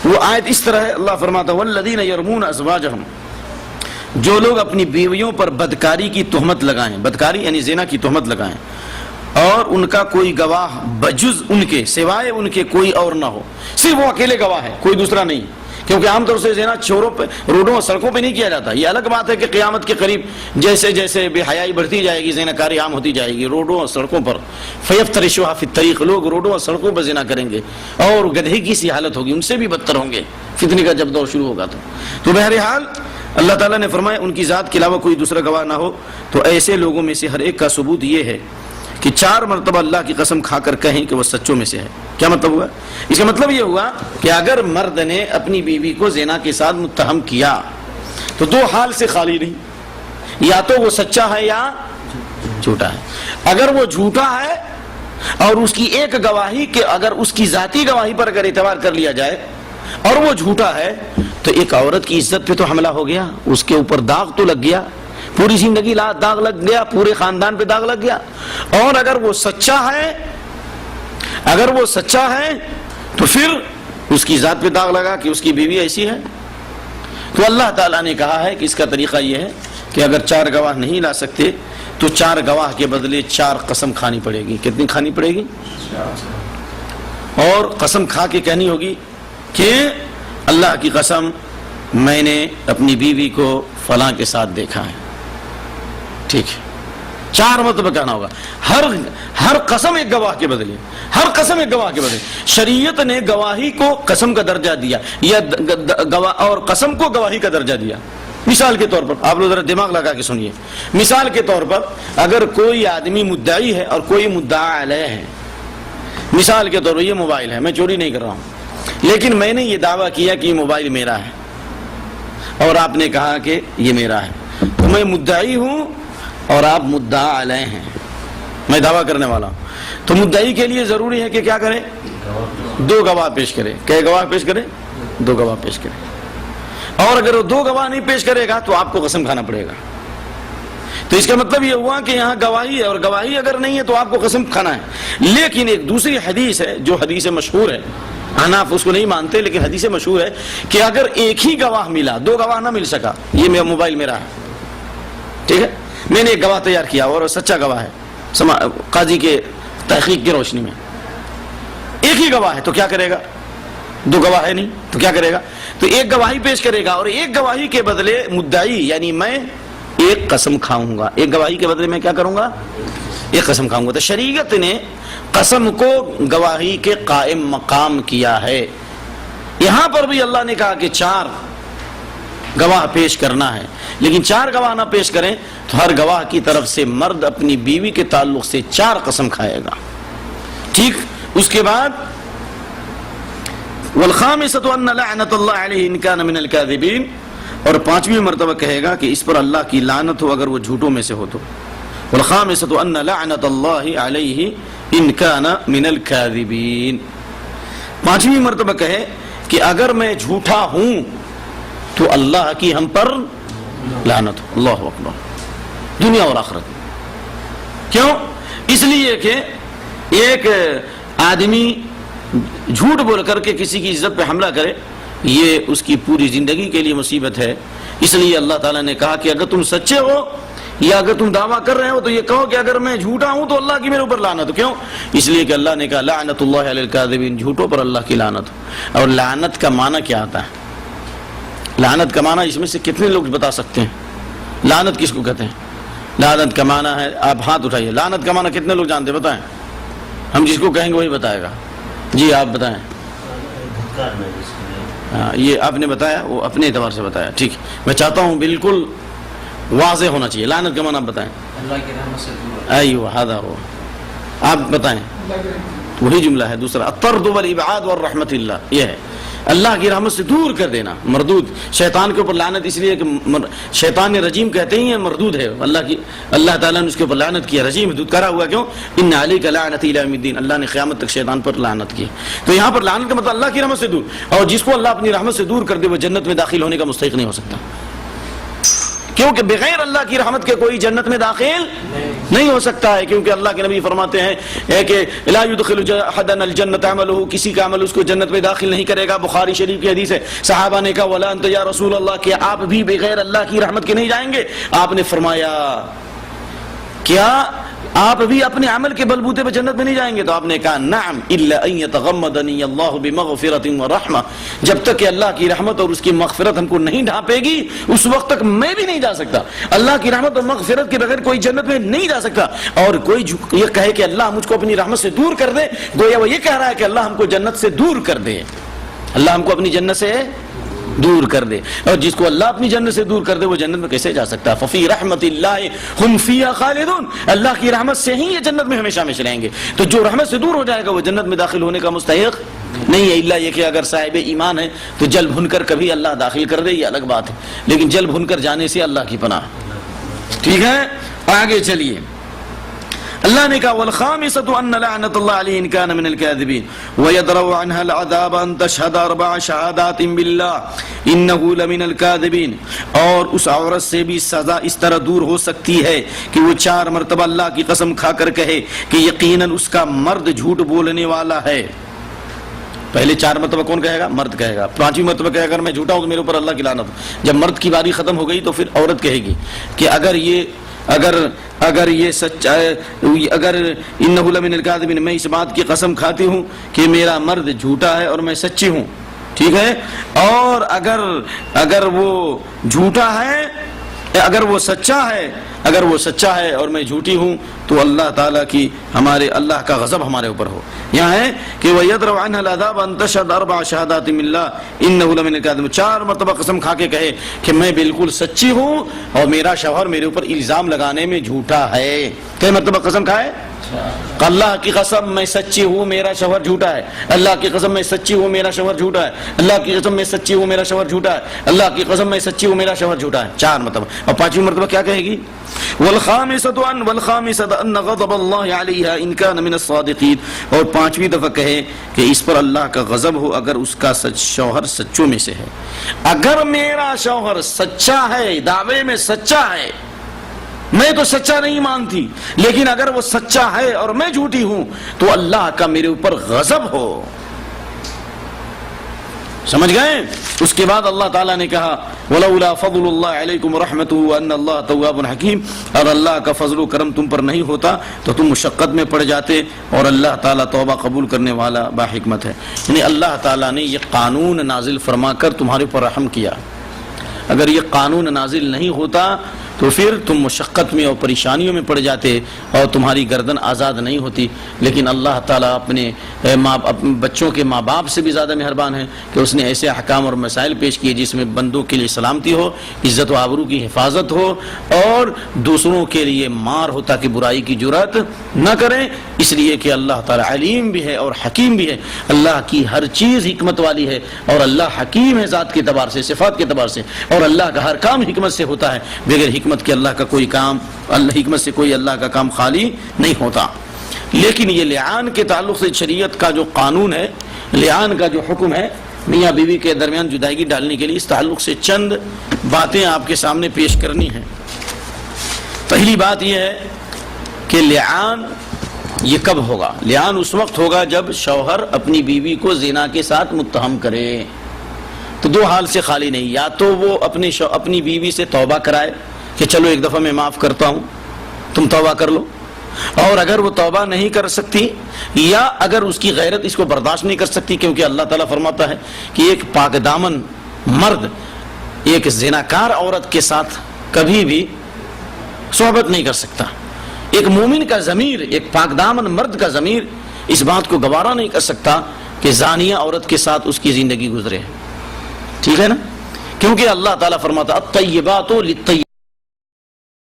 وہ آیت اس طرح ہے، اللہ فرماتا ہے والذین یرمون ازواجہم، جو لوگ اپنی بیویوں پر بدکاری کی تہمت لگائیں، بدکاری یعنی زنا کی تہمت لگائیں، اور ان کا کوئی گواہ بجز ان کے، سوائے ان کے کوئی اور نہ ہو، صرف وہ اکیلے گواہ ہے، کوئی دوسرا نہیں، کیونکہ عام طور سے زنا چھوڑوں پہ، روڈوں اور سڑکوں پہ نہیں کیا جاتا۔ یہ الگ بات ہے کہ قیامت کے قریب جیسے جیسے بے حیائی بڑھتی جائے گی، زنا کاری عام ہوتی جائے گی روڈوں اور سڑکوں پر، فیفترشوها فی الطریق، لوگ روڈوں اور سڑکوں پر زنا کریں گے اور گدھے کی سی حالت ہوگی، ان سے بھی بدتر ہوں گے فتنے کا جب دور شروع ہوگا۔ تو بہرحال اللہ تعالیٰ نے فرمایا ان کی ذات کے علاوہ کوئی دوسرا گواہ نہ ہو، تو ایسے لوگوں میں سے ہر ایک کا ثبوت یہ ہے کہ 4 مرتبہ اللہ کی قسم کھا کر کہیں کہ وہ سچوں میں سے ہے۔ کیا مطلب ہوا؟ اس کا مطلب یہ ہوا کہ اگر مرد نے اپنی بیوی کو زنا کے ساتھ متہم کیا تو 2 حال سے خالی نہیں، یا تو وہ سچا ہے یا جھوٹا ہے۔ اگر وہ جھوٹا ہے اور اس کی ایک گواہی کہ اگر اس کی ذاتی گواہی پر اگر اعتبار کر لیا جائے اور وہ جھوٹا ہے تو ایک عورت کی عزت پہ تو حملہ ہو گیا، اس کے اوپر داغ تو لگ گیا، پوری زندگی داغ لگ گیا، پورے خاندان پہ داغ لگ گیا۔ اور اگر وہ سچا ہے تو پھر اس کی ذات پہ داغ لگا کہ اس کی بیوی ایسی ہے۔ تو اللہ تعالیٰ نے کہا ہے کہ اس کا طریقہ یہ ہے کہ اگر 4 گواہ نہیں لا سکتے تو 4 گواہ کے بدلے 4 قسم کھانی پڑے گی۔ کتنی کھانی پڑے گی؟ اور قسم کھا کے کہنی ہوگی کہ اللہ کی قسم میں نے اپنی بیوی کو فلاں کے ساتھ دیکھا ہے، ٹھیک ہے، 4 مرتبہ کہنا ہوگا۔ ہر قسم ایک گواہ کے بدلے، ہر قسم ایک گواہ کے بدلے۔ شریعت نے گواہی کو قسم کا درجہ دیا یا اور قسم کو گواہی کا درجہ دیا۔ مثال کے طور پر آپ لوگ ذرا دماغ لگا کے سنیے، مثال کے طور پر اگر کوئی آدمی مدعی ہے اور کوئی مدعا علیہ ہے، مثال کے طور پر یہ موبائل ہے، میں چوری نہیں کر رہا ہوں، لیکن میں نے یہ دعویٰ کیا کہ یہ موبائل میرا ہے اور آپ نے کہا کہ یہ میرا ہے، تو میں مدعی ہوں اور آپ مدعا علیہ ہیں، میں دعویٰ کرنے والا ہوں۔ تو مدعی کے لیے ضروری ہے کہ کیا کرے؟ 2 گواہ پیش کرے۔ کئے گواہ پیش کرے؟ 2 گواہ پیش کرے۔ اور اگر وہ 2 گواہ نہیں پیش کرے گا تو آپ کو قسم کھانا پڑے گا۔ تو اس کا مطلب یہ ہوا کہ یہاں گواہی ہے اور گواہی اگر نہیں ہے تو آپ کو قسم کھانا ہے۔ لیکن ایک دوسری حدیث ہے جو حدیث مشہور ہے، حناف اس کو نہیں مانتے لیکن حدیث مشہور ہے کہ اگر ایک ہی گواہ ملا، 2 گواہ نہ مل سکا، یہ میرا موبائل میرا ہے، ٹھیک ہے، میں نے ایک گواہ تیار کیا اور سچا گواہ ہے قاضی کے تحقیق کی روشنی میں، ایک ہی گواہ ہے تو کیا کرے گا؟ 2 گواہ ہے نہیں تو کیا کرے گا؟ تو ایک گواہی پیش کرے گا اور ایک گواہی کے بدلے مدعی یعنی میں ایک قسم کھاؤں گا، ایک گواہی کے بدلے میں کیا کروں گا؟ ایک قسم کھاؤں گا۔ تو شریعت نے قسم کو گواہی کے قائم مقام کیا ہے۔ یہاں پر بھی اللہ نے کہا کہ 4 گواہ پیش کرنا ہے، لیکن 4 گواہ نہ پیش کریں تو ہر گواہ کی طرف سے مرد اپنی بیوی کے تعلق سے 4 قسم کھائے گا، ٹھیک۔ اس کے بعد والخامسۃ ان لعنۃ اللہ علیہ ان کان من الکاذبین، اور 5ویں مرتبہ کہے گا کہ اس پر اللہ کی لعنت ہو اگر وہ جھوٹوں میں سے ہو تو۔ والخامسۃ ان لعنۃ اللہ علیہ ان کان من الکاذبین، 5ویں مرتبہ کہے کہ اگر میں جھوٹا ہوں تو اللہ کی ہم پر لعنت ہو۔ اللہ اکبر، دنیا اور آخرت میں۔ کیوں؟ اس لیے کہ ایک آدمی جھوٹ بول کر کے کسی کی عزت پہ حملہ کرے، یہ اس کی پوری زندگی کے لیے مصیبت ہے۔ اس لیے اللہ تعالیٰ نے کہا کہ اگر تم سچے ہو یا اگر تم دعویٰ کر رہے ہو تو یہ کہو کہ اگر میں جھوٹا ہوں تو اللہ کی میرے اوپر لعنت ہو۔ کیوں؟ اس لیے کہ اللہ نے کہا لعنت اللہ علی الکاذبین، جھوٹوں پر اللہ کی لعنت ہو۔ اور لعنت کا معنی کیا آتا ہے؟ لعنت کا معنی اس میں سے کتنے لوگ بتا سکتے ہیں؟ لعنت کس کو کہتے ہیں؟ لعنت کا معنی ہے، آپ ہاتھ اٹھائیے، لعنت کا معنی کتنے لوگ جانتے ہیں؟ بتائیں، ہم جس کو کہیں گے وہی بتائے گا۔ جی آپ بتائیں۔ ہاں یہ آپ نے بتایا، وہ اپنے اعتبار سے بتایا، ٹھیک۔ میں چاہتا ہوں بالکل واضح ہونا چاہیے، لعنت کا معنی آپ بتائیں۔ اللہ کی رحمت سے دور۔ ایوہ ھذا ہو، آپ بتائیں۔ وہی جملہ ہے دوسرا، الطرد والابعاد والرحمت اللہ، یہ ہے اللہ کی رحمت سے دور کر دینا، مردود۔ شیطان کے اوپر لعنت اس لیے کہ شیطان رجیم کہتے ہی ہیں، مردود ہے، اللہ تعالیٰ نے اس کے اوپر لعنت کیا، رجیم حدود کرا ہوا۔ کیوں؟ ان علیک لعنتی الی یوم الدین، اللہ نے قیامت تک شیطان پر لعنت کی۔ تو یہاں پر لعنت کا مطلب اللہ کی رحمت سے دور، اور جس کو اللہ اپنی رحمت سے دور کر دے وہ جنت میں داخل ہونے کا مستحق نہیں ہو سکتا، کیونکہ بغیر اللہ کی رحمت کے کوئی جنت میں داخل نہیں ہو سکتا ہے، کیونکہ اللہ کے نبی فرماتے ہیں کہ لا يدخل احدنا الجنة عمله، کسی کا عمل اس کو جنت میں داخل نہیں کرے گا. بخاری شریف کی حدیث ہے. صحابہ نے کہا ولا انت یا رسول اللہ، کہ آپ بھی بغیر اللہ کی رحمت کے نہیں جائیں گے؟ آپ نے فرمایا کیا آپ بھی اپنے عمل کے بلبوتے پہ جنت میں نہیں جائیں گے؟ تو آپ نے کہا نعم الا ان يتغمدني الله بمغفرة ورحمة، جب تک کہ اللہ کی رحمت اور اس کی مغفرت ہم کو نہیں ڈھانپے گی اس وقت تک میں بھی نہیں جا سکتا. اللہ کی رحمت اور مغفرت کے بغیر کوئی جنت میں نہیں جا سکتا. اور کوئی یہ کہے کہ اللہ مجھ کو اپنی رحمت سے دور کر دے، گویا وہ یہ کہہ رہا ہے کہ اللہ ہم کو جنت سے دور کر دے، اللہ ہم کو اپنی جنت سے دور کر دے. اور جس کو اللہ اپنی جنت سے دور کر دے وہ جنت میں کیسے جا سکتا ہے؟ ففی رحمت اللہ ہم فیہا خالدون، اللہ کی رحمت سے ہی یہ جنت میں ہمیشہ ہمیشہ رہیں گے. تو جو رحمت سے دور ہو جائے گا وہ جنت میں داخل ہونے کا مستحق نہیں ہے، الا یہ کہ اگر صاحب ایمان ہے تو جل بھن کر کبھی اللہ داخل کر دے، یہ الگ بات ہے، لیکن جل بھن کر جانے سے اللہ کی پناہ. ٹھیک ہے، آگے چلیے. اللہ نے کہا والخامسة ان لعنت اللہ علیہ ان کان من الكاذبین ويدرأ عنها العذاب ان تشهد 4 شہادات باللہ انه لمن الكاذبین، اور اس عورت سے بھی سزا اس طرح دور ہو سکتی ہے کہ وہ 4 مرتبہ اللہ کی قسم کھا کر کہے کہ یقیناً اس کا مرد جھوٹ بولنے والا ہے. پہلے 4 مرتبہ کون کہے گا؟ مرد کہے گا. 5ویں مرتبہ کہے گا اگر میں جھوٹا ہوں تو میرے اوپر اللہ کی لعنت. جب مرد کی باری ختم ہو گئی تو پھر عورت کہے گی کہ اگر یہ سچا ہے، اگر انہ لمن الکاذبین، میں اس بات کی قسم کھاتی ہوں کہ میرا مرد جھوٹا ہے اور میں سچی ہوں. ٹھیک ہے، اور اگر وہ جھوٹا ہے، اگر وہ سچا ہے اور میں جھوٹی ہوں تو اللہ تعالیٰ کی اللہ کا غضب ہمارے اوپر ہو. یہاں ہے کہ وَيَدْرَوْ عَنْهَا الْعَذَابَ أَن تَشْهَدَ 4 شہادات باللہ إِنَّهُ لَمِنَ الْكَاذِبِينَ، 4 مرتبہ قسم کھا کے کہے کہ میں بالکل سچی ہوں اور میرا شوہر میرے اوپر الزام لگانے میں جھوٹا ہے. کئی مرتبہ قسم کھائے؟ اللہ کی قسم میں سچی ہوں میرا شوہر جھوٹا ہے، اللہ کی قسم میں سچی ہوں میرا شوہر جھوٹا ہے، اللہ کی قسم میں سچی ہوں میرا شوہر جھوٹا ہے، اللہ کی قسم میں سچی ہوں میرا شوہر جھوٹا ہے. 4 مرتبہ. اور 5ویں مرتبہ کیا کہے گی؟ والخامسة ان غضب اللہ علیہا ان کان من الصادقین، اور 5ویں دفعہ کہے کہ اس پر اللہ کا غضب ہو اگر اس کا شوہر سچوں میں سے ہے. اگر میرا شوہر سچا ہے، دعوے میں سچا ہے، میں تو سچا نہیں مانتی، لیکن اگر وہ سچا ہے اور میں جھوٹی ہوں تو اللہ کا میرے اوپر غضب ہو. سمجھ گئے؟ اس کے بعد اللہ تعالیٰ نے کہا وَلَوْلَا فَضْلُ اللَّهِ عَلَيْكُمْ وَرَحْمَتُهُ وَأَنَّ اللَّهَ تَوَّابٌ حَكِيمٌ، اور اللہ کا فضل و کرم تم پر نہیں ہوتا تو تم مشقت میں پڑ جاتے، اور اللہ تعالیٰ توبہ قبول کرنے والا با حکمت ہے. یعنی اللہ تعالیٰ نے یہ قانون نازل فرما کر تمہارے اوپر رحم کیا. اگر یہ قانون نازل نہیں ہوتا تو پھر تم مشقت میں اور پریشانیوں میں پڑ جاتے اور تمہاری گردن آزاد نہیں ہوتی. لیکن اللہ تعالیٰ اپنے بچوں کے ماں باپ سے بھی زیادہ مہربان ہے کہ اس نے ایسے احکام اور مسائل پیش کیے جس میں بندوں کے لیے سلامتی ہو، عزت و آبرو کی حفاظت ہو، اور دوسروں کے لیے مار ہو تاکہ برائی کی جرات نہ کریں. اس لیے کہ اللہ تعالیٰ علیم بھی ہے اور حکیم بھی ہے، اللہ کی ہر چیز حکمت والی ہے، اور اللہ حکیم ہے ذات کے اعتبار سے، صفات کے اعتبار سے، اور اللہ کا ہر کام حکمت سے ہوتا ہے. بغیر حکمت کے اللہ کا کوئی کام، حکمت سے کوئی اللہ کا کام خالی نہیں ہوتا. لیکن یہ لعان کے تعلق سے شریعت کا جو قانون ہے، لعان کا جو حکم ہے میاں بیوی کے درمیان جدائیگی ڈالنے کے لیے، اس تعلق سے چند باتیں آپ کے سامنے پیش کرنی ہیں. پہلی بات یہ ہے کہ لعان یہ کب ہوگا؟ لعان اس وقت ہوگا جب شوہر اپنی بیوی کو زنا کے ساتھ متہم کرے. تو 2 حال سے خالی نہیں، یا تو وہ اپنی بیوی سے توبہ کرائے کہ چلو ایک دفعہ میں معاف کرتا ہوں، تم توبہ کر لو، اور اگر وہ توبہ نہیں کر سکتی، یا اگر اس کی غیرت اس کو برداشت نہیں کر سکتی، کیونکہ اللہ تعالیٰ فرماتا ہے کہ ایک پاک دامن مرد ایک زناکار عورت کے ساتھ کبھی بھی صحبت نہیں کر سکتا. ایک مومن کا ضمیر، ایک پاک دامن مرد کا ضمیر اس بات کو گوارا نہیں کر سکتا کہ زانیہ عورت کے ساتھ اس کی زندگی گزرے. ٹھیک ہے نا؟ کیونکہ اللہ تعالیٰ فرماتا الطیبات للطیبین